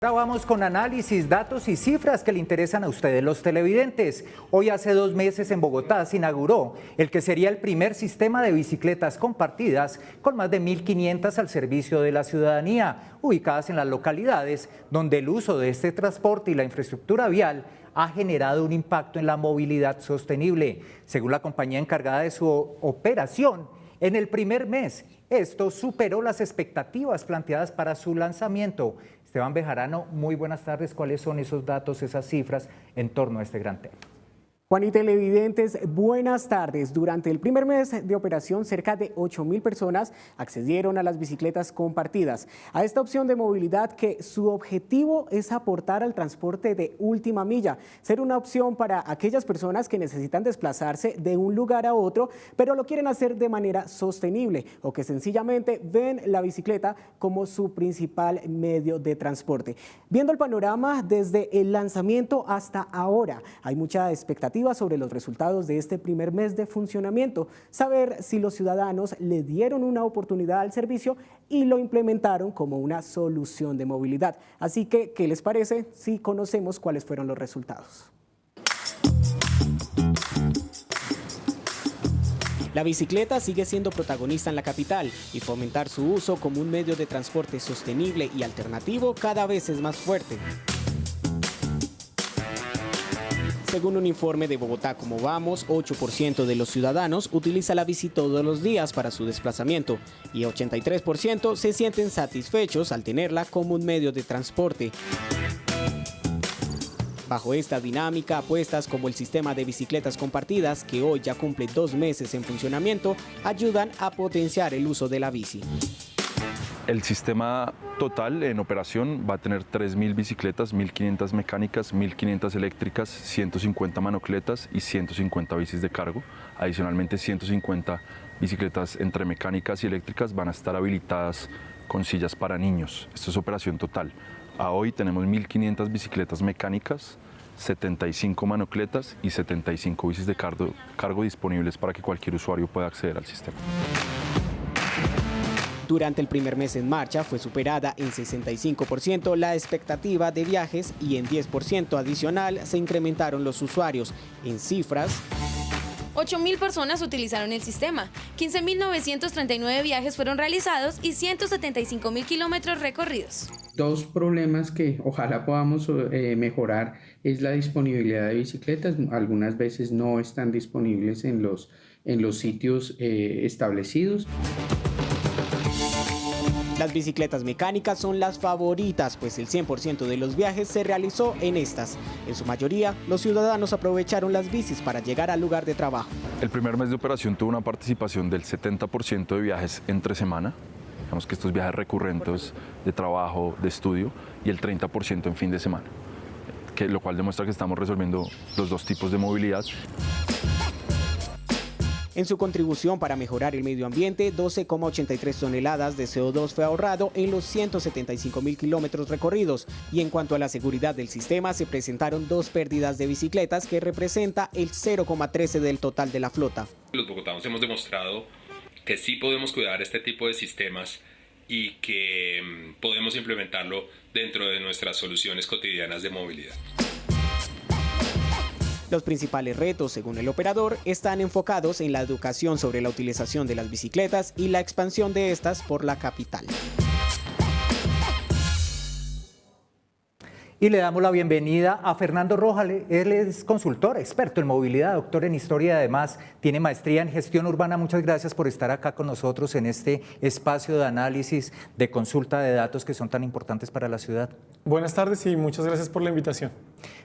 Ahora vamos con análisis, datos y cifras que le interesan a ustedes los televidentes. Hoy hace 2 meses en Bogotá se inauguró el que sería el primer sistema de bicicletas compartidas con más de 1.500 al servicio de la ciudadanía, ubicadas en las localidades donde el uso de este transporte y la infraestructura vial ha generado un impacto en la movilidad sostenible. Según la compañía encargada de su operación, en el primer mes esto superó las expectativas planteadas para su lanzamiento. Esteban Bejarano, muy buenas tardes. ¿Cuáles son esos datos, esas cifras en torno a este gran tema? Juan y televidentes, buenas tardes. Durante el primer mes de operación, cerca de 8.000 personas accedieron a las bicicletas compartidas, a esta opción de movilidad que su objetivo es aportar al transporte de última milla, ser una opción para aquellas personas que necesitan desplazarse de un lugar a otro, pero lo quieren hacer de manera sostenible o que sencillamente ven la bicicleta como su principal medio de transporte. Viendo el panorama desde el lanzamiento hasta ahora, hay mucha expectativa sobre los resultados de este primer mes de funcionamiento, saber si los ciudadanos le dieron una oportunidad al servicio y lo implementaron como una solución de movilidad. Así que, ¿qué les parece si conocemos cuáles fueron los resultados? La bicicleta sigue siendo protagonista en la capital y fomentar su uso como un medio de transporte sostenible y alternativo cada vez es más fuerte. Según un informe de Bogotá Como Vamos, 8% de los ciudadanos utiliza la bici todos los días para su desplazamiento y 83% se sienten satisfechos al tenerla como un medio de transporte. Bajo esta dinámica, apuestas como el sistema de bicicletas compartidas, que hoy ya cumple 2 meses en funcionamiento, ayudan a potenciar el uso de la bici. El sistema total en operación va a tener 3.000 bicicletas, 1.500 mecánicas, 1.500 eléctricas, 150 manocletas y 150 bicis de cargo. Adicionalmente, 150 bicicletas entre mecánicas y eléctricas van a estar habilitadas con sillas para niños. Esto es operación total. A hoy tenemos 1.500 bicicletas mecánicas, 75 manocletas y 75 bicis de cargo disponibles para que cualquier usuario pueda acceder al sistema. Durante el primer mes en marcha fue superada en 65% la expectativa de viajes y en 10% adicional se incrementaron los usuarios. En cifras, 8.000 personas utilizaron el sistema, 15.939 viajes fueron realizados y 175.000 kilómetros recorridos. Dos problemas que ojalá podamos mejorar es la disponibilidad de bicicletas. Algunas veces no están disponibles en los sitios establecidos. Las bicicletas mecánicas son las favoritas, pues el 100% de los viajes se realizó en estas. En su mayoría, los ciudadanos aprovecharon las bicis para llegar al lugar de trabajo. El primer mes de operación tuvo una participación del 70% de viajes entre semana, digamos que estos viajes recurrentes de trabajo, de estudio, y el 30% en fin de semana, lo cual demuestra que estamos resolviendo los dos tipos de movilidad. En su contribución para mejorar el medio ambiente, 12,83 toneladas de CO2 fue ahorrado en los 175.000 kilómetros recorridos. Y en cuanto a la seguridad del sistema, se presentaron 2 pérdidas de bicicletas que representa el 0,13 del total de la flota. Los bogotanos hemos demostrado que sí podemos cuidar este tipo de sistemas y que podemos implementarlo dentro de nuestras soluciones cotidianas de movilidad. Los principales retos, según el operador, están enfocados en la educación sobre la utilización de las bicicletas y la expansión de estas por la capital. Y le damos la bienvenida a Fernando Rojas. Él es consultor, experto en movilidad, doctor en historia y además tiene maestría en gestión urbana. Muchas gracias por estar acá con nosotros en este espacio de análisis, de consulta de datos que son tan importantes para la ciudad. Buenas tardes y muchas gracias por la invitación.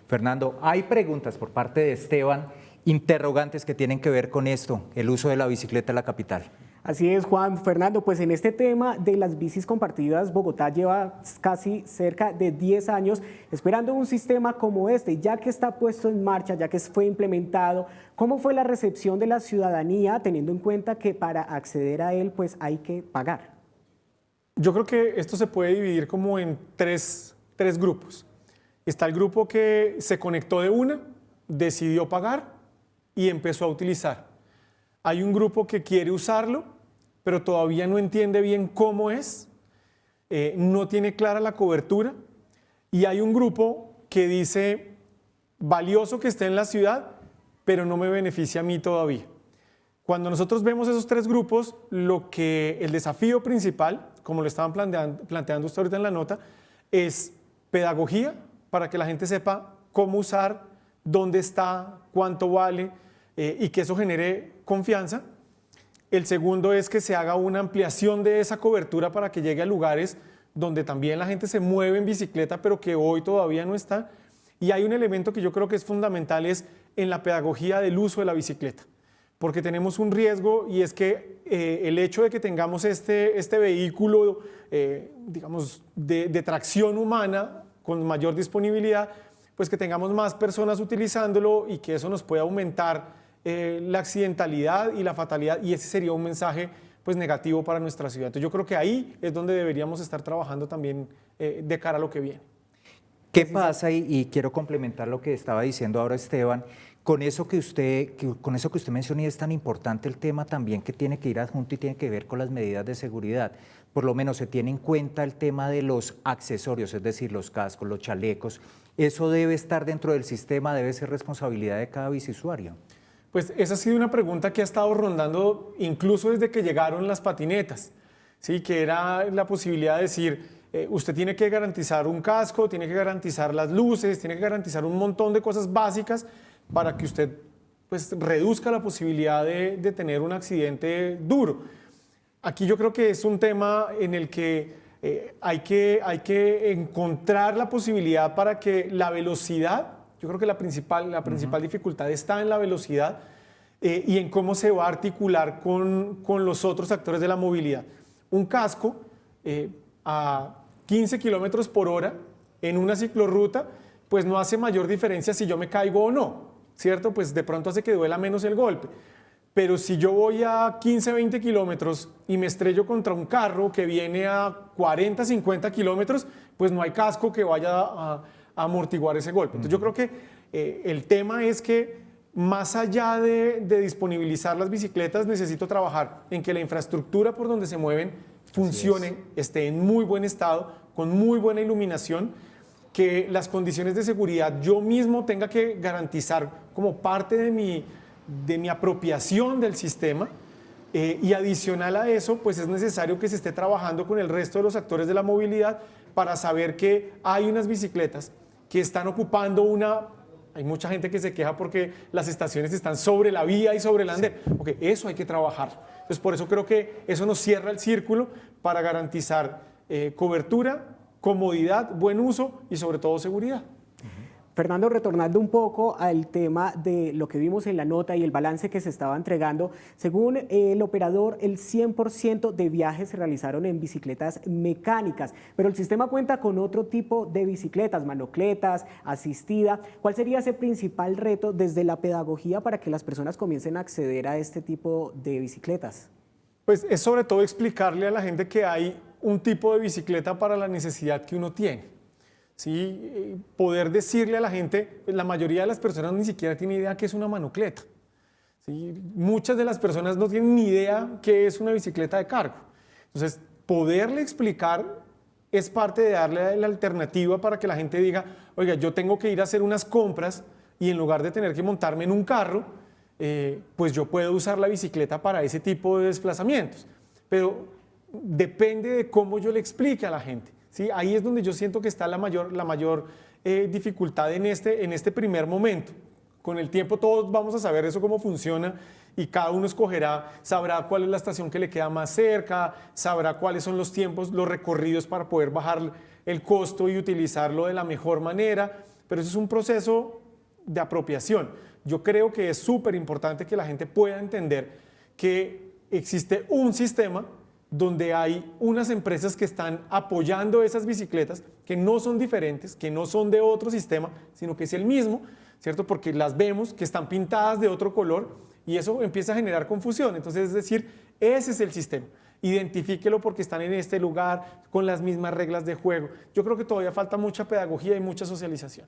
Fernando, hay preguntas por parte de Esteban, interrogantes que tienen que ver con esto, el uso de la bicicleta en la capital. Así es, Juan. Fernando, pues en este tema de las bicis compartidas, Bogotá lleva casi cerca de 10 años esperando un sistema como este, ya que está puesto en marcha, ya que fue implementado. ¿Cómo fue la recepción de la ciudadanía, teniendo en cuenta que para acceder a él pues hay que pagar? Yo creo que esto se puede dividir como en tres grupos. Está el grupo que se conectó de una, decidió pagar y empezó a utilizar. Hay un grupo que quiere usarlo, pero todavía no entiende bien cómo es, no tiene clara la cobertura Y hay un grupo que dice, valioso que esté en la ciudad, pero no me beneficia a mí todavía. Cuando nosotros vemos esos tres grupos, el desafío principal, como lo estaban planteando usted ahorita en la nota, es pedagogía para que la gente sepa cómo usar, dónde está, cuánto vale y que eso genere confianza. El segundo es que se haga una ampliación de esa cobertura para que llegue a lugares donde también la gente se mueve en bicicleta, pero que hoy todavía no está. Y hay un elemento que yo creo que es fundamental, es en la pedagogía del uso de la bicicleta. Porque tenemos un riesgo y es que el hecho de que tengamos este vehículo, digamos, de tracción humana con mayor disponibilidad, pues que tengamos más personas utilizándolo y que eso nos pueda aumentar la accidentalidad y la fatalidad, y ese sería un mensaje pues negativo para nuestra ciudad. Entonces yo creo que ahí es donde deberíamos estar trabajando también de cara a lo que viene. ¿Qué pasa? Y quiero complementar lo que estaba diciendo ahora Esteban, con eso que usted mencionó, y es tan importante el tema también que tiene que ir adjunto y tiene que ver con las medidas de seguridad. Por lo menos se tiene en cuenta el tema de los accesorios, es decir, los cascos, los chalecos. ¿Eso debe estar dentro del sistema, debe ser responsabilidad de cada biciusuario? Pues esa ha sido una pregunta que ha estado rondando incluso desde que llegaron las patinetas, ¿sí? Que era la posibilidad de decir, usted tiene que garantizar un casco, tiene que garantizar las luces, tiene que garantizar un montón de cosas básicas para que usted pues, reduzca la posibilidad de tener un accidente duro. Aquí yo creo que es un tema en el que hay que encontrar la posibilidad para que la velocidad, yo creo que la principal dificultad está en la velocidad y en cómo se va a articular con los otros actores de la movilidad. Un casco a 15 kilómetros por hora en una ciclorruta, pues no hace mayor diferencia si yo me caigo o no, ¿cierto? Pues de pronto hace que duela menos el golpe. Pero si yo voy a 15, 20 kilómetros y me estrello contra un carro que viene a 40, 50 kilómetros, pues no hay casco que vaya a amortiguar ese golpe. Entonces yo creo que el tema es que más allá de disponibilizar las bicicletas, necesito trabajar en que la infraestructura por donde se mueven funcione, esté en muy buen estado, con muy buena iluminación, que las condiciones de seguridad yo mismo tenga que garantizar como parte de mi apropiación del sistema, y adicional a eso, pues es necesario que se esté trabajando con el resto de los actores de la movilidad para saber que hay unas bicicletas que están ocupando hay mucha gente que se queja porque las estaciones están sobre la vía y sobre el andén. Okay, eso hay que trabajar. Entonces, por eso creo que eso nos cierra el círculo para garantizar cobertura, comodidad, buen uso y sobre todo seguridad. Fernando, retornando un poco al tema de lo que vimos en la nota y el balance que se estaba entregando, según el operador, el 100% de viajes se realizaron en bicicletas mecánicas, pero el sistema cuenta con otro tipo de bicicletas, manocletas, asistida. ¿Cuál sería ese principal reto desde la pedagogía para que las personas comiencen a acceder a este tipo de bicicletas? Pues es sobre todo explicarle a la gente que hay un tipo de bicicleta para la necesidad que uno tiene. ¿Sí? Poder decirle a la gente, la mayoría de las personas ni siquiera tiene idea qué es una manocleta. ¿Sí? Muchas de las personas no tienen ni idea qué es una bicicleta de cargo. Entonces, poderle explicar es parte de darle la alternativa para que la gente diga, oiga, yo tengo que ir a hacer unas compras y en lugar de tener que montarme en un carro, pues yo puedo usar la bicicleta para ese tipo de desplazamientos. Pero depende de cómo yo le explique a la gente. ¿Sí? Ahí es donde yo siento que está la mayor dificultad en este primer momento. Con el tiempo todos vamos a saber eso cómo funciona y cada uno sabrá cuál es la estación que le queda más cerca, sabrá cuáles son los tiempos, los recorridos para poder bajar el costo y utilizarlo de la mejor manera, pero eso es un proceso de apropiación. Yo creo que es súper importante que la gente pueda entender que existe un sistema donde hay unas empresas que están apoyando esas bicicletas, que no son diferentes, que no son de otro sistema, sino que es el mismo, ¿cierto? Porque las vemos que están pintadas de otro color y eso empieza a generar confusión. Entonces, es decir, ese es el sistema. Identifíquelo porque están en este lugar con las mismas reglas de juego. Yo creo que todavía falta mucha pedagogía y mucha socialización.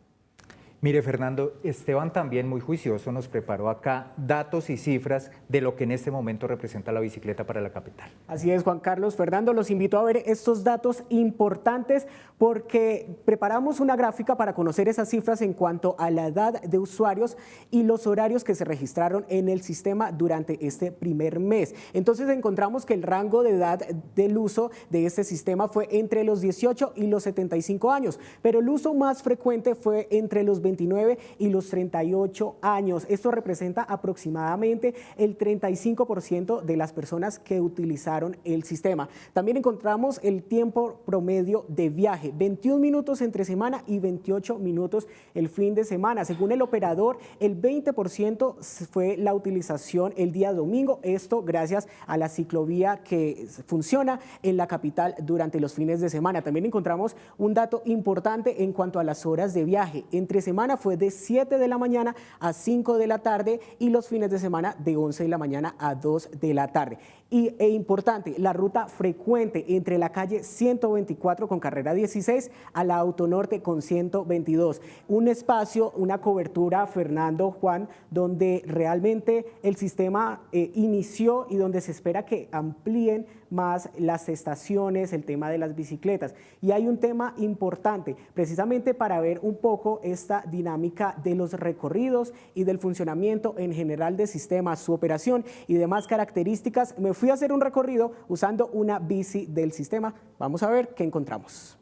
Mire, Fernando, Esteban también muy juicioso nos preparó acá datos y cifras de lo que en este momento representa la bicicleta para la capital. Así es, Juan Carlos. Fernando, los invito a ver estos datos importantes porque preparamos una gráfica para conocer esas cifras en cuanto a la edad de usuarios y los horarios que se registraron en el sistema durante este primer mes. Entonces encontramos que el rango de edad del uso de este sistema fue entre los 18 y los 75 años, pero el uso más frecuente fue entre los 29 y los 38 años. Esto representa aproximadamente el 35% de las personas que utilizaron el sistema. También encontramos el tiempo promedio de viaje, 21 minutos entre semana y 28 minutos el fin de semana. Según el operador, el 20% fue la utilización el día domingo, esto gracias a la ciclovía que funciona en la capital durante los fines de semana. También encontramos un dato importante en cuanto a las horas de viaje. Entre semana fue de 7 de la mañana a 5 de la tarde y los fines de semana de 11 de la mañana a 2 de la tarde. E importante, la ruta frecuente entre la calle 124 con carrera 16 a la Autonorte con 122. Un espacio, una cobertura, Fernando, Juan, donde realmente el sistema inició y donde se espera que amplíen más las estaciones, el tema de las bicicletas. Y hay un tema importante, precisamente para ver un poco esta dinámica de los recorridos y del funcionamiento en general del sistema, su operación y demás características. Me fui a hacer un recorrido usando una bici del sistema. Vamos a ver qué encontramos.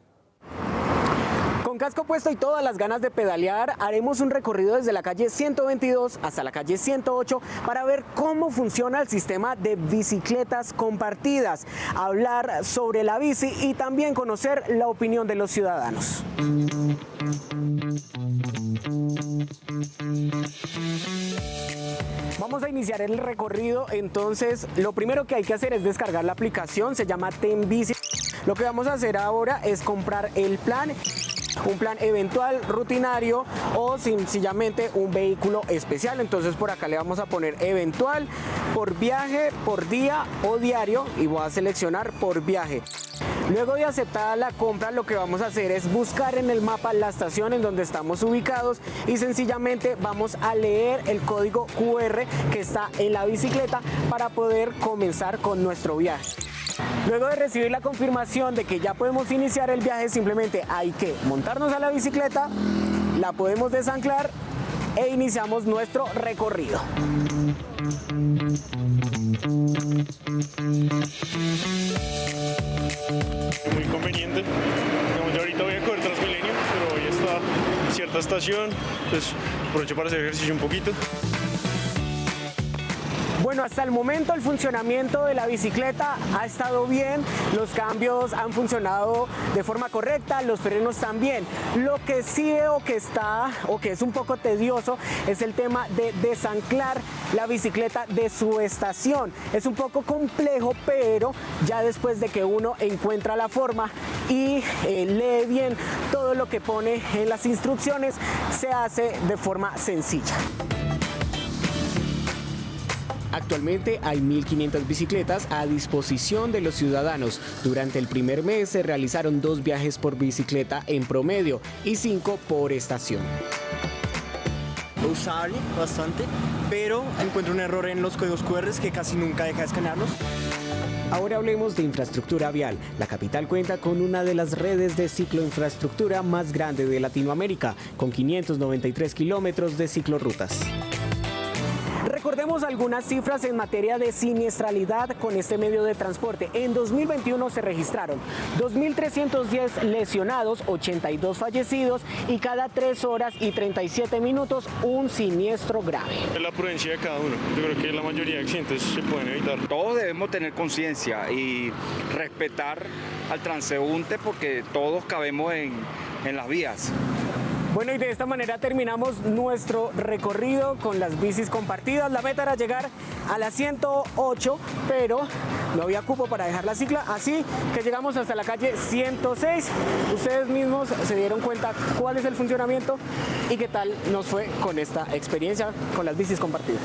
Con casco puesto y todas las ganas de pedalear, haremos un recorrido desde la calle 122 hasta la calle 108 para ver cómo funciona el sistema de bicicletas compartidas, hablar sobre la bici y también conocer la opinión de los ciudadanos. Vamos a iniciar el recorrido, entonces lo primero que hay que hacer es descargar la aplicación, se llama TenBici. Lo que vamos a hacer ahora es comprar el plan, un plan eventual, rutinario o sencillamente un vehículo especial. Entonces por acá le vamos a poner eventual, por viaje, por día o diario y voy a seleccionar por viaje. Luego de aceptada la compra, lo que vamos a hacer es buscar en el mapa la estación en donde estamos ubicados y sencillamente vamos a leer el código QR que está en la bicicleta para poder comenzar con nuestro viaje. Luego de recibir la confirmación de que ya podemos iniciar el viaje, simplemente hay que montarnos a la bicicleta, la podemos desanclar e iniciamos nuestro recorrido. Muy conveniente. Yo ahorita voy a correr Transmilenio, pero hoy está en cierta estación, pues aprovecho para hacer ejercicio un poquito. Bueno, hasta el momento el funcionamiento de la bicicleta ha estado bien, los cambios han funcionado de forma correcta, los frenos también. Lo que sí veo que es un poco tedioso es el tema de desanclar la bicicleta de su estación. Es un poco complejo, pero ya después de que uno encuentra la forma y lee bien todo lo que pone en las instrucciones, se hace de forma sencilla. Actualmente hay 1.500 bicicletas a disposición de los ciudadanos. Durante el primer mes se realizaron 2 viajes por bicicleta en promedio y 5 por estación. Usable bastante, pero encuentro un error en los códigos QR que casi nunca deja de escanearlos. Ahora hablemos de infraestructura vial. La capital cuenta con una de las redes de cicloinfraestructura más grande de Latinoamérica, con 593 kilómetros de ciclorrutas. Recordemos algunas cifras en materia de siniestralidad con este medio de transporte. En 2021 se registraron 2.310 lesionados, 82 fallecidos y cada 3 horas y 37 minutos un siniestro grave. Es la prudencia de cada uno. Yo creo que la mayoría de accidentes se pueden evitar. Todos debemos tener conciencia y respetar al transeúnte porque todos cabemos en las vías. Bueno, y de esta manera terminamos nuestro recorrido con las bicis compartidas. La meta era llegar a la 108, pero no había cupo para dejar la cicla, así que llegamos hasta la calle 106. Ustedes mismos se dieron cuenta cuál es el funcionamiento y qué tal nos fue con esta experiencia con las bicis compartidas.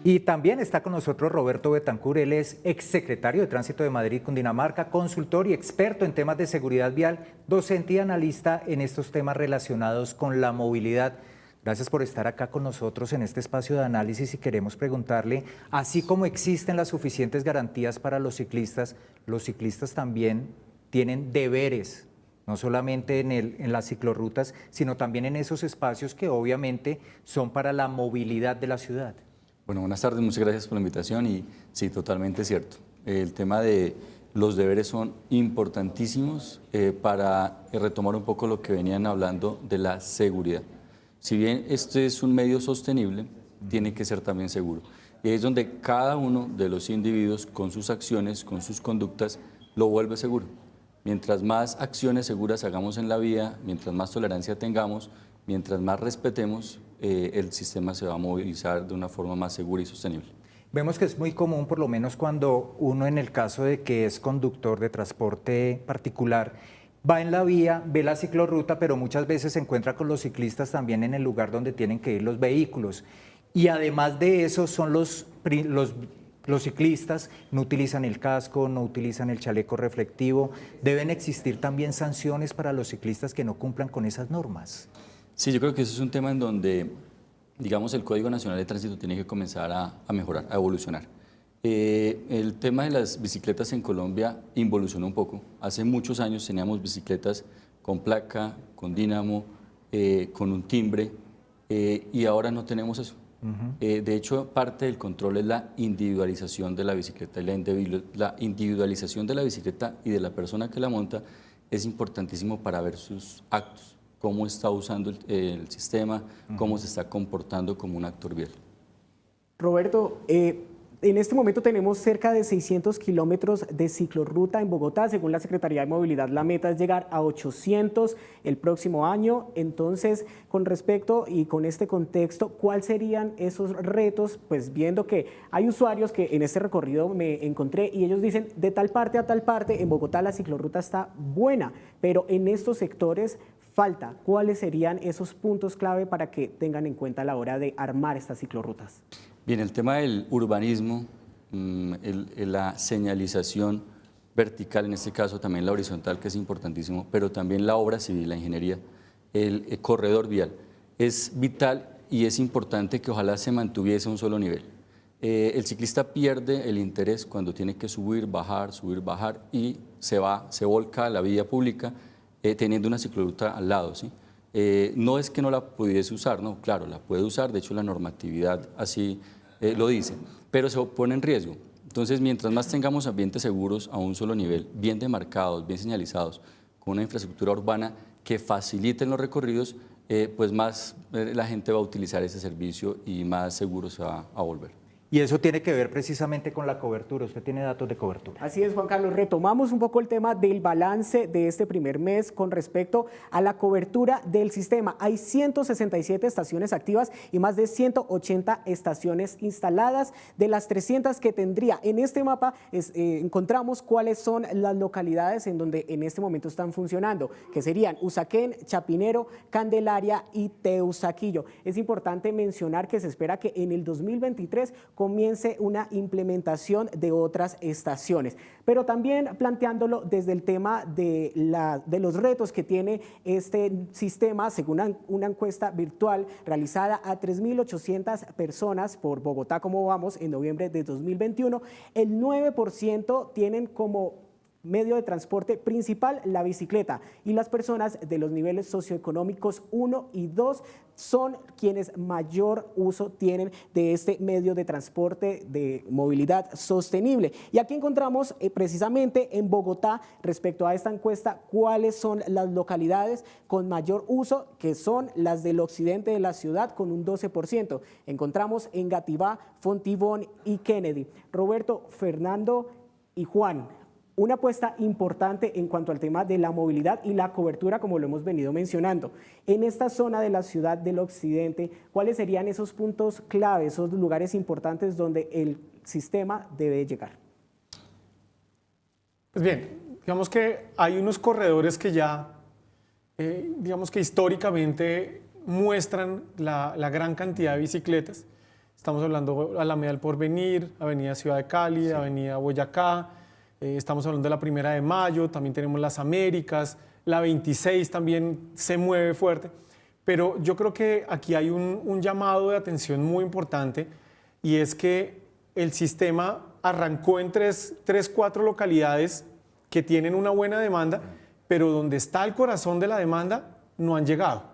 Y también está con nosotros Roberto Betancur, él es exsecretario de Tránsito de Madrid, Cundinamarca, consultor y experto en temas de seguridad vial, docente y analista en estos temas relacionados con la movilidad. Gracias por estar acá con nosotros en este espacio de análisis y queremos preguntarle, así como existen las suficientes garantías para los ciclistas también tienen deberes, no solamente en las ciclorrutas, sino también en esos espacios que obviamente son para la movilidad de la ciudad. Bueno, buenas tardes, muchas gracias por la invitación y sí, totalmente cierto. El tema de los deberes son importantísimos para retomar un poco lo que venían hablando de la seguridad. Si bien este es un medio sostenible, tiene que ser también seguro. Y ahí es donde cada uno de los individuos con sus acciones, con sus conductas, lo vuelve seguro. Mientras más acciones seguras hagamos en la vía, mientras más tolerancia tengamos, mientras más respetemos, el sistema se va a movilizar de una forma más segura y sostenible. Vemos que es muy común, por lo menos cuando uno en el caso de que es conductor de transporte particular, va en la vía, ve la ciclorruta, pero muchas veces se encuentra con los ciclistas también en el lugar donde tienen que ir los vehículos. Y además de eso son los ciclistas, no utilizan el casco, no utilizan el chaleco reflectivo. ¿Deben existir también sanciones para los ciclistas que no cumplan con esas normas? Sí, yo creo que eso es un tema en donde, digamos, el Código Nacional de Tránsito tiene que comenzar a mejorar, a evolucionar. El tema de las bicicletas en Colombia involucionó un poco. Hace muchos años teníamos bicicletas con placa, con dínamo, con un timbre, y ahora no tenemos eso. De hecho, parte del control es la individualización de la bicicleta. Y la individualización de la bicicleta y de la persona que la monta es importantísimo para ver sus actos, cómo está usando el sistema, cómo se está comportando como un actor vial. Roberto, en este momento tenemos cerca de 600 kilómetros de ciclorruta en Bogotá. Según la Secretaría de Movilidad, la meta es llegar a 800 el próximo año. Entonces, con respecto y con este contexto, ¿cuáles serían esos retos? Pues viendo que hay usuarios que en este recorrido me encontré y ellos dicen, de tal parte a tal parte, en Bogotá la ciclorruta está buena, pero en estos sectores falta. ¿Cuáles serían esos puntos clave para que tengan en cuenta a la hora de armar estas ciclorrutas? Bien, el tema del urbanismo, la señalización vertical, en este caso también la horizontal, que es importantísimo, pero también la obra civil, la ingeniería, el corredor vial, es vital y es importante que ojalá se mantuviese a un solo nivel. El ciclista pierde el interés cuando tiene que subir, bajar y se volca a la vía pública teniendo una ciclorruta al lado, ¿sí? No es que no la pudiese usar, no, claro, la puede usar, de hecho la normatividad así lo dice, pero se pone en riesgo. Entonces, mientras más tengamos ambientes seguros a un solo nivel, bien demarcados, bien señalizados, con una infraestructura urbana que faciliten los recorridos, pues más la gente va a utilizar ese servicio y más seguro se va a volver. Y eso tiene que ver precisamente con la cobertura. Usted tiene datos de cobertura. Así es, Juan Carlos. Retomamos un poco el tema del balance de este primer mes con respecto a la cobertura del sistema. Hay 167 estaciones activas y más de 180 estaciones instaladas. De las 300 que tendría en este mapa, encontramos cuáles son las localidades en donde en este momento están funcionando, que serían Usaquén, Chapinero, Candelaria y Teusaquillo. Es importante mencionar que se espera que en el 2023 comience una implementación de otras estaciones, pero también planteándolo desde el tema de los retos que tiene este sistema, según una encuesta virtual realizada a 3.800 personas por Bogotá, como vamos, en noviembre de 2021, el 9% tienen como medio de transporte principal la bicicleta y las personas de los niveles socioeconómicos 1 y 2 son quienes mayor uso tienen de este medio de transporte de movilidad sostenible. Y aquí encontramos precisamente en Bogotá, respecto a esta encuesta, cuáles son las localidades con mayor uso, que son las del occidente de la ciudad con un 12%. Encontramos Engativá, Fontibón y Kennedy. Roberto, Fernando y Juan, una apuesta importante en cuanto al tema de la movilidad y la cobertura, como lo hemos venido mencionando. En esta zona de la ciudad del occidente, ¿cuáles serían esos puntos clave, esos lugares importantes donde el sistema debe llegar? Pues bien, digamos que hay unos corredores que ya, digamos que históricamente muestran la gran cantidad de bicicletas. estamos hablando de Alameda del Porvenir, Avenida Ciudad de Cali, sí, Avenida Boyacá, estamos hablando de la 1 de Mayo, también tenemos las Américas, la 26 también se mueve fuerte, pero yo creo que aquí hay un llamado de atención muy importante, y es que el sistema arrancó en 4 localidades que tienen una buena demanda, pero donde está el corazón de la demanda no han llegado.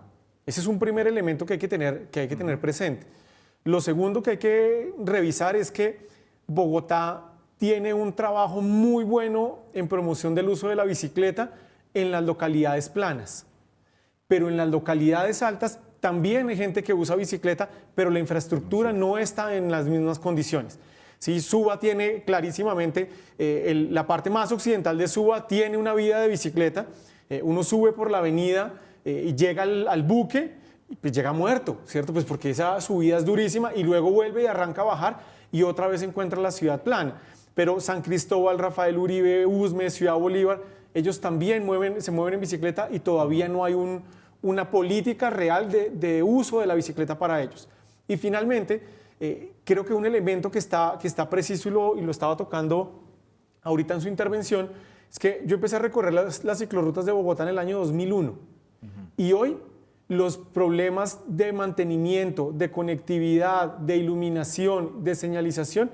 Ese es un primer elemento que hay que tener presente. Lo segundo que hay que revisar es que Bogotá tiene un trabajo muy bueno en promoción del uso de la bicicleta en las localidades planas, pero en las localidades altas también hay gente que usa bicicleta, pero la infraestructura no está en las mismas condiciones. Sí, Suba tiene clarísimamente, la parte más occidental de Suba tiene una vía de bicicleta, uno sube por la avenida y llega al buque, y pues llega muerto, ¿cierto? Pues porque esa subida es durísima y luego vuelve y arranca a bajar y otra vez encuentra la ciudad plana. Pero San Cristóbal, Rafael Uribe, Usme, Ciudad Bolívar, ellos también se mueven en bicicleta y todavía no hay una política real de uso de la bicicleta para ellos. Y finalmente, creo que un elemento que está preciso y lo estaba tocando ahorita en su intervención, es que yo empecé a recorrer las ciclorrutas de Bogotá en el año 2001. Y hoy los problemas de mantenimiento, de conectividad, de iluminación, de señalización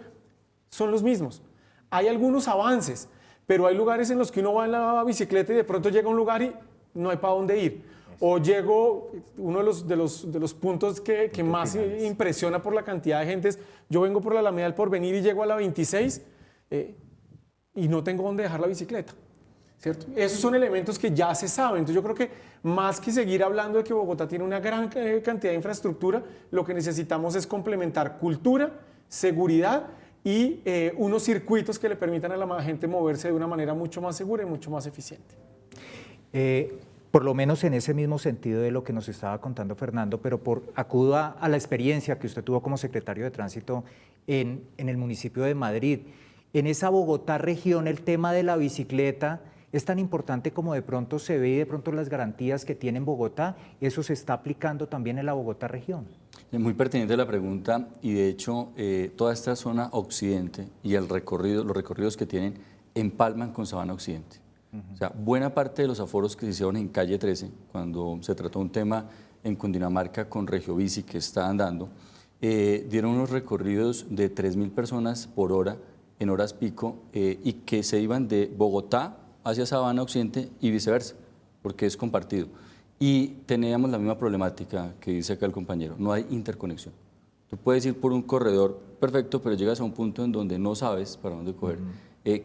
son los mismos. Hay algunos avances, pero hay lugares en los que uno va en la bicicleta y de pronto llega a un lugar y no hay para dónde ir. O llego, uno de los puntos que más impresiona por la cantidad de gente es, yo vengo por la Alameda del Porvenir y llego a la 26 y no tengo dónde dejar la bicicleta, ¿cierto? Esos son elementos que ya se saben. Entonces yo creo que más que seguir hablando de que Bogotá tiene una gran cantidad de infraestructura, lo que necesitamos es complementar cultura, seguridad y unos circuitos que le permitan a la gente moverse de una manera mucho más segura y mucho más eficiente. Por lo menos en ese mismo sentido de lo que nos estaba contando Fernando, pero acudo a la experiencia que usted tuvo como secretario de Tránsito en el municipio de Madrid. En esa Bogotá región, el tema de la bicicleta es tan importante como de pronto se ve y de pronto las garantías que tiene en Bogotá, ¿eso se está aplicando también en la Bogotá región? Es muy pertinente la pregunta y de hecho toda esta zona occidente y los recorridos que tienen empalman con Sabana Occidente. O sea, buena parte de los aforos que se hicieron en calle 13, cuando se trató un tema en Cundinamarca con Regiobici que estaban dando, dieron unos recorridos de 3.000 personas por hora en horas pico y que se iban de Bogotá hacia Sabana Occidente y viceversa, porque es compartido. Y teníamos la misma problemática que dice acá el compañero, no hay interconexión. Tú puedes ir por un corredor perfecto, pero llegas a un punto en donde no sabes para dónde coger,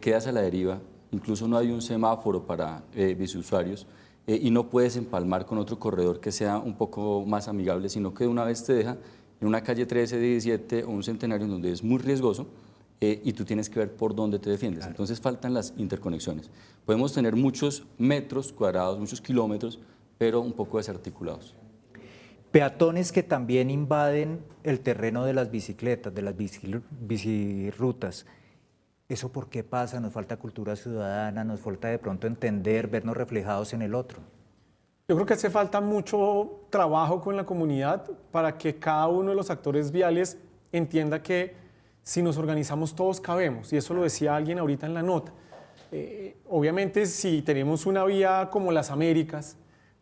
quedas a la deriva. Incluso no hay un semáforo para biciusuarios y no puedes empalmar con otro corredor que sea un poco más amigable, sino que de una vez te deja en una calle 13, 17 o un Centenario en donde es muy riesgoso y tú tienes que ver por dónde te defiendes. Claro. Entonces faltan las interconexiones. Podemos tener muchos metros cuadrados, muchos kilómetros, pero un poco desarticulados. Peatones que también invaden el terreno de las bicicletas, de las bicirrutas. ¿Eso por qué pasa? ¿Nos falta cultura ciudadana? ¿Nos falta de pronto entender, vernos reflejados en el otro? Yo creo que hace falta mucho trabajo con la comunidad para que cada uno de los actores viales entienda que si nos organizamos todos cabemos, y eso lo decía alguien ahorita en la nota. Obviamente si tenemos una vía como las Américas,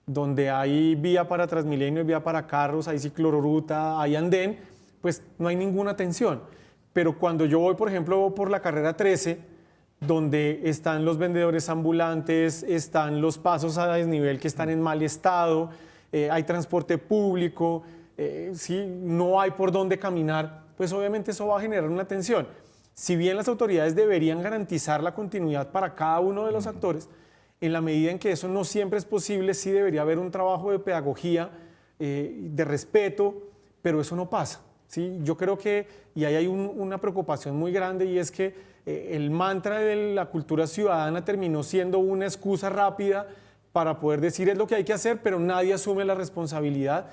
donde hay vía para Transmilenio, vía para carros, hay ciclorruta, hay andén, pues no hay ninguna tensión. Pero cuando yo voy, por ejemplo, por la carrera 13, donde están los vendedores ambulantes, están los pasos a desnivel que están en mal estado, hay transporte público, ¿sí? No hay por dónde caminar, pues obviamente eso va a generar una tensión. Si bien las autoridades deberían garantizar la continuidad para cada uno de los actores, en la medida en que eso no siempre es posible, sí debería haber un trabajo de pedagogía, de respeto, pero eso no pasa. ¿Sí? Yo creo que, y ahí hay una preocupación muy grande, y es que el mantra de la cultura ciudadana terminó siendo una excusa rápida para poder decir es lo que hay que hacer, pero nadie asume la responsabilidad,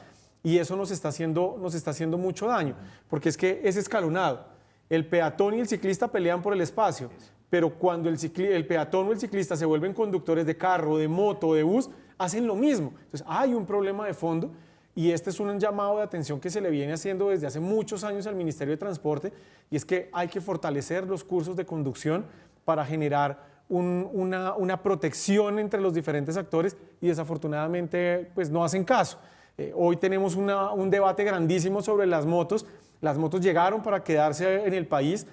y eso nos está haciendo mucho daño, porque es que es escalonado. El peatón y el ciclista pelean por el espacio, pero cuando el peatón o el ciclista se vuelven conductores de carro, de moto, de bus, hacen lo mismo. Entonces hay un problema de fondo Y este es un llamado de atención que se le viene haciendo desde hace muchos años al Ministerio de Transporte, y es que hay que fortalecer los cursos de conducción para generar una protección entre los diferentes actores, y desafortunadamente pues no hacen caso. Hoy tenemos un debate grandísimo sobre las motos. Las motos llegaron para quedarse en el país.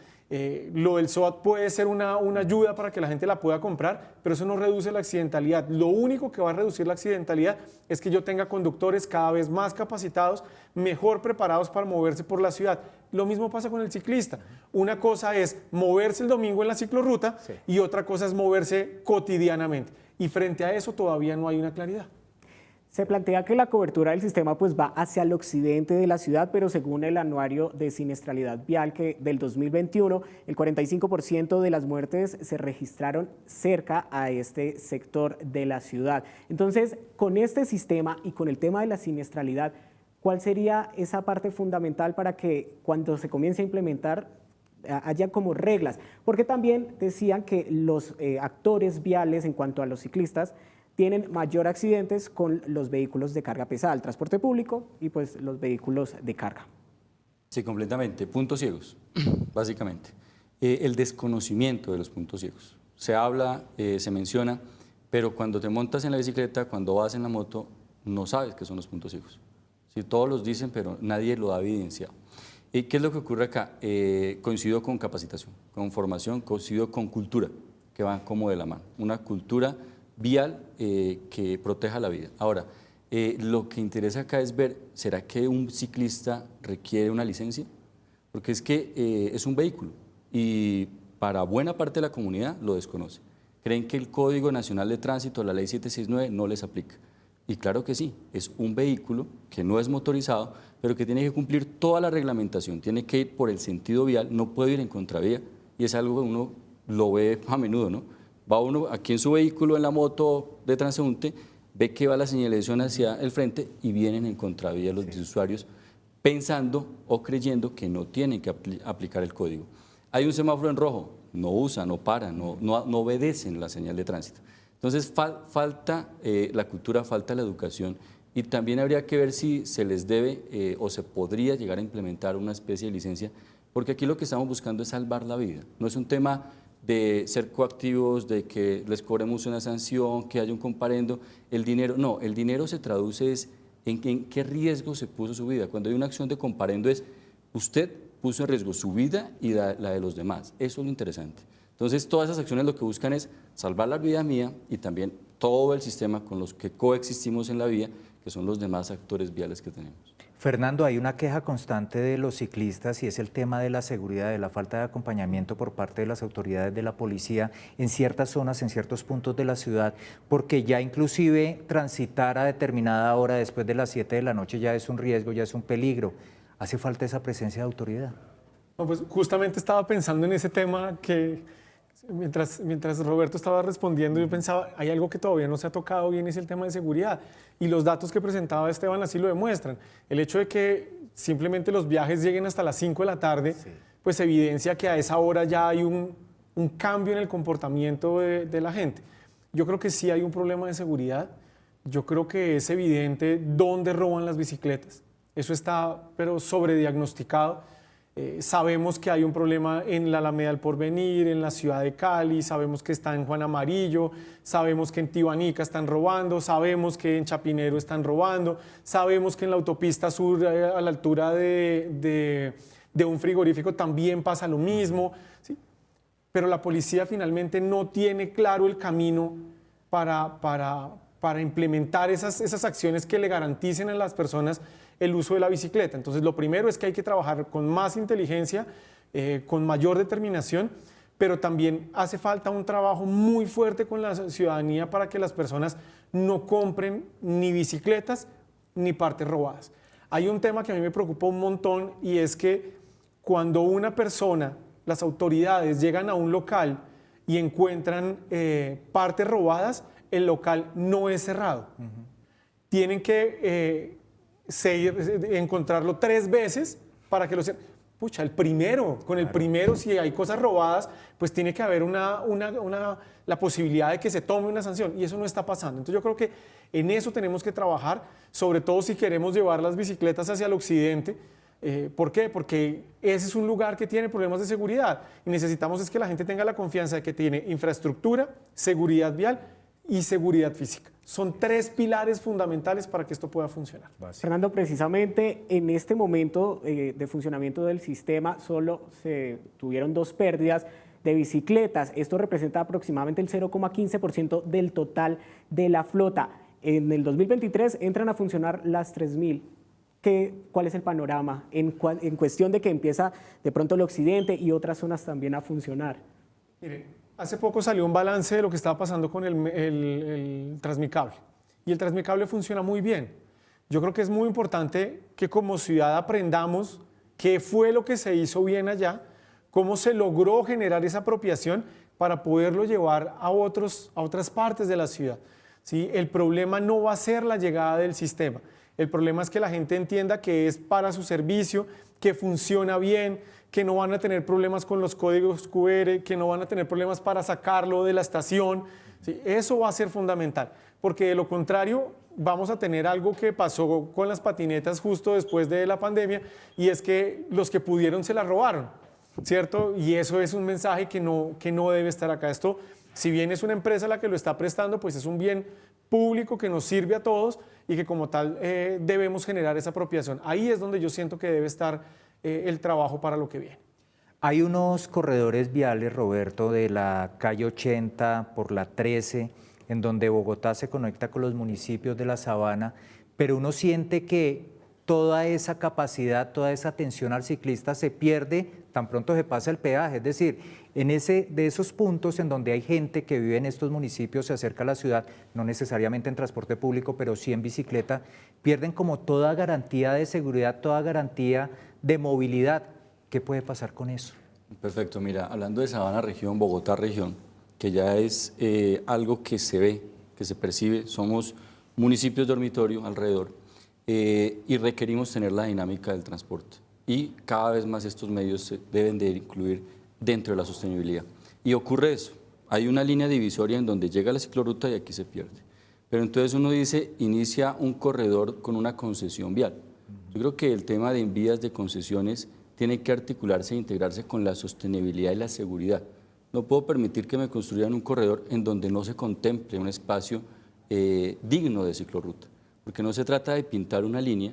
Lo del SOAT puede ser una ayuda para que la gente la pueda comprar, pero eso no reduce la accidentalidad. Lo único que va a reducir la accidentalidad es que yo tenga conductores cada vez más capacitados, mejor preparados para moverse por la ciudad. Lo mismo pasa con el ciclista. Una cosa es moverse el domingo en la ciclorruta, sí, y otra cosa es moverse cotidianamente. Y frente a eso todavía no hay una claridad. Se plantea que la cobertura del sistema pues va hacia el occidente de la ciudad, pero según el anuario de siniestralidad vial del 2021, el 45% de las muertes se registraron cerca a este sector de la ciudad. Entonces, con este sistema y con el tema de la siniestralidad, ¿cuál sería esa parte fundamental para que cuando se comience a implementar haya como reglas? Porque también decían que los actores viales en cuanto a los ciclistas tienen mayor accidentes con los vehículos de carga pesada, el transporte público y pues los vehículos de carga. Sí, completamente. Puntos ciegos, básicamente. El desconocimiento de los puntos ciegos. Se habla, se menciona, pero cuando te montas en la bicicleta, cuando vas en la moto, no sabes qué son los puntos ciegos. Sí, todos los dicen, pero nadie lo ha evidenciado. ¿Qué es lo que ocurre acá? Coincido con capacitación, con formación, coincido con cultura, que van como de la mano. Una cultura vial que proteja la vida. Ahora, lo que interesa acá es ver, ¿será que un ciclista requiere una licencia? Porque es que es un vehículo y para buena parte de la comunidad lo desconoce. Creen que el Código Nacional de Tránsito, la Ley 769, no les aplica. Y claro que sí, es un vehículo que no es motorizado, pero que tiene que cumplir toda la reglamentación, tiene que ir por el sentido vial, no puede ir en contravía, y es algo que uno lo ve a menudo, ¿no? Va uno aquí en su vehículo, en la moto de transeúnte, ve que va la señalización hacia el frente y vienen en contravía los usuarios pensando o creyendo que no tienen que aplicar el código. Hay un semáforo en rojo, no usa, no para, no obedecen la señal de tránsito. Entonces falta la cultura, falta la educación, y también habría que ver si se les debe o se podría llegar a implementar una especie de licencia, porque aquí lo que estamos buscando es salvar la vida. No es un tema de ser coactivos, de que les cobremos una sanción, que haya un comparendo, el dinero, no, el dinero se traduce en qué riesgo se puso su vida. Cuando hay una acción de comparendo es, usted puso en riesgo su vida y la de los demás, eso es lo interesante. Entonces todas esas acciones lo que buscan es salvar la vida mía y también todo el sistema con los que coexistimos en la vía, que son los demás actores viales que tenemos. Fernando, hay una queja constante de los ciclistas y es el tema de la seguridad, de la falta de acompañamiento por parte de las autoridades de la policía en ciertas zonas, en ciertos puntos de la ciudad, porque ya inclusive transitar a determinada hora después de las 7 de la noche ya es un riesgo, ya es un peligro. ¿Hace falta esa presencia de autoridad? No, pues justamente estaba pensando en ese tema que mientras Roberto estaba respondiendo, yo pensaba, hay algo que todavía no se ha tocado bien, es el tema de seguridad. Y los datos que presentaba Esteban así lo demuestran. El hecho de que simplemente los viajes lleguen hasta las 5 de la tarde, sí, pues evidencia que a esa hora ya hay un cambio en el comportamiento de la gente. Yo creo que sí hay un problema de seguridad. Yo creo que es evidente dónde roban las bicicletas. Eso está, pero sobrediagnosticado. Sabemos que hay un problema en la Alameda del Porvenir, en la ciudad de Cali, sabemos que está en Juan Amarillo, sabemos que en Tibanica están robando, sabemos que en Chapinero están robando, sabemos que en la autopista sur, a la altura de un frigorífico, también pasa lo mismo, ¿sí? Pero la policía finalmente no tiene claro el camino para implementar esas acciones que le garanticen a las personas el uso de la bicicleta. Entonces, lo primero es que hay que trabajar con más inteligencia, con mayor determinación, pero también hace falta un trabajo muy fuerte con la ciudadanía para que las personas no compren ni bicicletas ni partes robadas. Hay un tema que a mí me preocupa un montón y es que cuando una persona, las autoridades llegan a un local y encuentran partes robadas, el local no es cerrado. Tienen que encontrarlo 3 veces para que lo... pucha, el primero, con el primero, si hay cosas robadas, pues tiene que haber la posibilidad de que se tome una sanción, y eso no está pasando. Entonces yo creo que en eso tenemos que trabajar, sobre todo si queremos llevar las bicicletas hacia el occidente. ¿Por qué? Porque ese es un lugar que tiene problemas de seguridad, y necesitamos es que la gente tenga la confianza de que tiene infraestructura, seguridad vial y seguridad física. Son 3 pilares fundamentales para que esto pueda funcionar. Fernando, precisamente en este momento de funcionamiento del sistema solo se tuvieron 2 pérdidas de bicicletas. Esto representa aproximadamente el 0,15% del total de la flota. En el 2023 entran a funcionar las 3.000. ¿Cuál es el panorama en cuestión de que empieza de pronto el occidente y otras zonas también a funcionar? Mire, hace poco salió un balance de lo que estaba pasando con el Transmicable, y el Transmicable funciona muy bien. Yo creo que es muy importante que como ciudad aprendamos qué fue lo que se hizo bien allá, cómo se logró generar esa apropiación para poderlo llevar a otras partes de la ciudad. ¿Sí? El problema no va a ser la llegada del sistema. El problema es que la gente entienda que es para su servicio, que funciona bien, que no van a tener problemas con los códigos QR, que no van a tener problemas para sacarlo de la estación. ¿Sí? Eso va a ser fundamental, porque de lo contrario vamos a tener algo que pasó con las patinetas justo después de la pandemia, y es que los que pudieron se las robaron, ¿cierto? Y eso es un mensaje que no debe estar acá. Esto, si bien es una empresa la que lo está prestando, pues es un bien público que nos sirve a todos, y que como tal debemos generar esa apropiación. Ahí es donde yo siento que debe estar el trabajo para lo que viene. Hay unos corredores viales, Roberto, de la calle 80 por la 13, en donde Bogotá se conecta con los municipios de la Sabana, pero uno siente que toda esa capacidad, toda esa atención al ciclista se pierde tan pronto se pasa el peaje. Es decir, de esos puntos en donde hay gente que vive en estos municipios, se acerca a la ciudad, no necesariamente en transporte público, pero sí en bicicleta, pierden como toda garantía de seguridad, toda garantía de movilidad. ¿Qué puede pasar con eso? Perfecto, mira, hablando de Sabana región, Bogotá región, que ya es algo que se ve, que se percibe, somos municipios dormitorio alrededor, y requerimos tener la dinámica del transporte. Y cada vez más estos medios se deben de incluir dentro de la sostenibilidad. Y ocurre eso, hay una línea divisoria en donde llega la ciclorruta y aquí se pierde. Pero entonces uno dice, inicia un corredor con una concesión vial. Yo creo que el tema de vías de concesiones tiene que articularse e integrarse con la sostenibilidad y la seguridad. No puedo permitir que me construyan un corredor en donde no se contemple un espacio digno de ciclorruta, porque no se trata de pintar una línea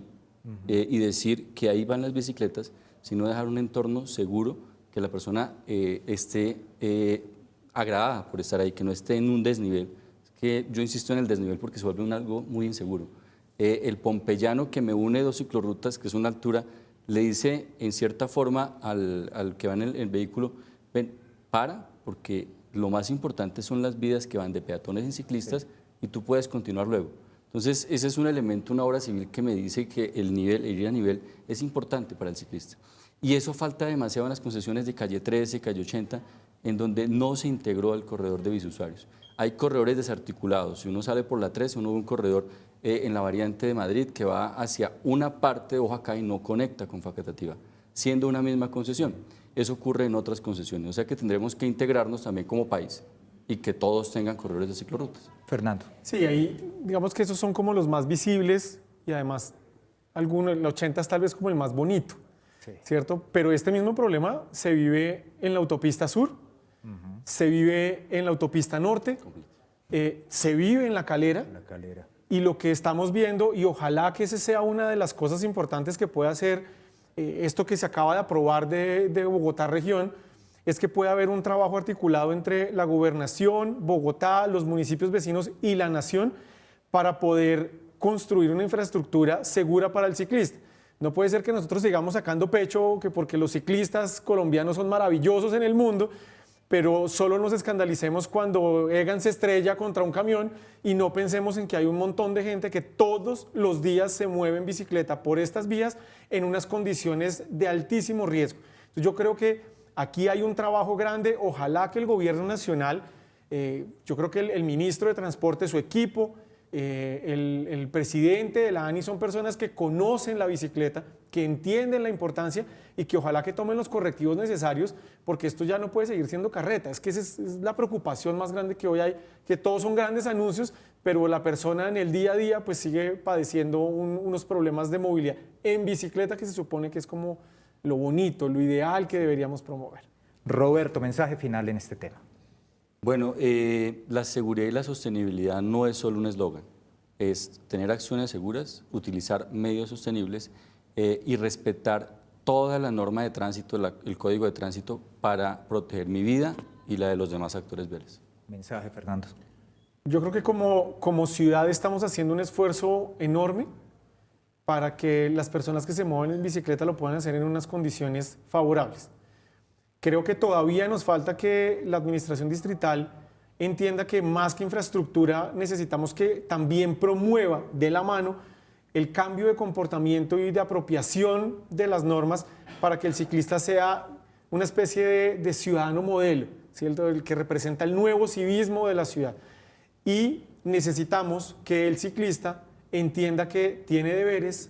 y decir que ahí van las bicicletas, sino dejar un entorno seguro, que la persona esté agradada por estar ahí, que no esté en un desnivel, que yo insisto en el desnivel porque se vuelve algo muy inseguro. El pompeyano que me une 2 ciclorrutas, que es una altura, le dice en cierta forma al que va en el vehículo, ven, para, porque lo más importante son las vidas que van de peatones y ciclistas, y tú puedes continuar luego. Entonces, ese es un elemento, una obra civil que me dice que el ir a nivel es importante para el ciclista. Y eso falta demasiado en las concesiones de calle 13, calle 80, en donde no se integró el corredor de biciusuarios. Hay corredores desarticulados. Si uno sale por la 13, uno ve un corredor en la variante de Madrid que va hacia una parte de Boyacá y no conecta con Facatativá, siendo una misma concesión. Eso ocurre en otras concesiones. O sea que tendremos que integrarnos también como país y que todos tengan corredores de ciclorrutas. Fernando. Sí, ahí digamos que esos son como los más visibles, y además el 80 es tal vez como el más bonito, sí, ¿cierto? Pero este mismo problema se vive en la autopista sur, se vive en la autopista norte, se vive en la Calera. Y lo que estamos viendo, y ojalá que esa sea una de las cosas importantes que pueda hacer esto que se acaba de aprobar de Bogotá región, es que pueda haber un trabajo articulado entre la gobernación, Bogotá, los municipios vecinos y la nación para poder construir una infraestructura segura para el ciclista. No puede ser que nosotros sigamos sacando pecho que porque los ciclistas colombianos son maravillosos en el mundo, pero solo nos escandalicemos cuando Egan se estrella contra un camión y no pensemos en que hay un montón de gente que todos los días se mueve en bicicleta por estas vías en unas condiciones de altísimo riesgo. Entonces yo creo que aquí hay un trabajo grande, ojalá que el gobierno nacional, yo creo que el ministro de Transporte, su equipo, el presidente de la ANI son personas que conocen la bicicleta, que entienden la importancia y que ojalá que tomen los correctivos necesarios, porque esto ya no puede seguir siendo carreta. Es que esa es la preocupación más grande que hoy hay, que todos son grandes anuncios, pero la persona en el día a día pues sigue padeciendo unos problemas de movilidad en bicicleta, que se supone que es como lo bonito, lo ideal que deberíamos promover. Roberto, mensaje final en este tema. Bueno, la seguridad y la sostenibilidad no es solo un eslogan, es tener acciones seguras, utilizar medios sostenibles y respetar toda la norma de tránsito, el código de tránsito, para proteger mi vida y la de los demás actores viales. Mensaje, Fernando. Yo creo que como ciudad estamos haciendo un esfuerzo enorme para que las personas que se mueven en bicicleta lo puedan hacer en unas condiciones favorables. Creo que todavía nos falta que la administración distrital entienda que más que infraestructura necesitamos que también promueva de la mano el cambio de comportamiento y de apropiación de las normas para que el ciclista sea una especie de ciudadano modelo, ¿cierto? El que representa el nuevo civismo de la ciudad. Y necesitamos que el ciclista entienda que tiene deberes,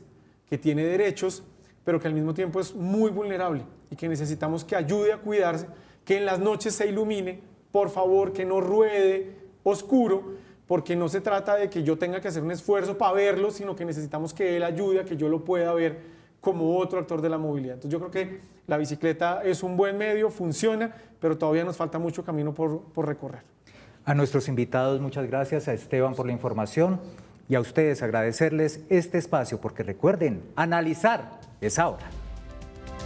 que tiene derechos, pero que al mismo tiempo es muy vulnerable y que necesitamos que ayude a cuidarse, que en las noches se ilumine, por favor, que no ruede oscuro, porque no se trata de que yo tenga que hacer un esfuerzo para verlo, sino que necesitamos que él ayude a que yo lo pueda ver como otro actor de la movilidad. Entonces yo creo que la bicicleta es un buen medio, funciona, pero todavía nos falta mucho camino por recorrer. A nuestros invitados, muchas gracias, a Esteban por la información y a ustedes agradecerles este espacio, porque recuerden, analizar es ahora.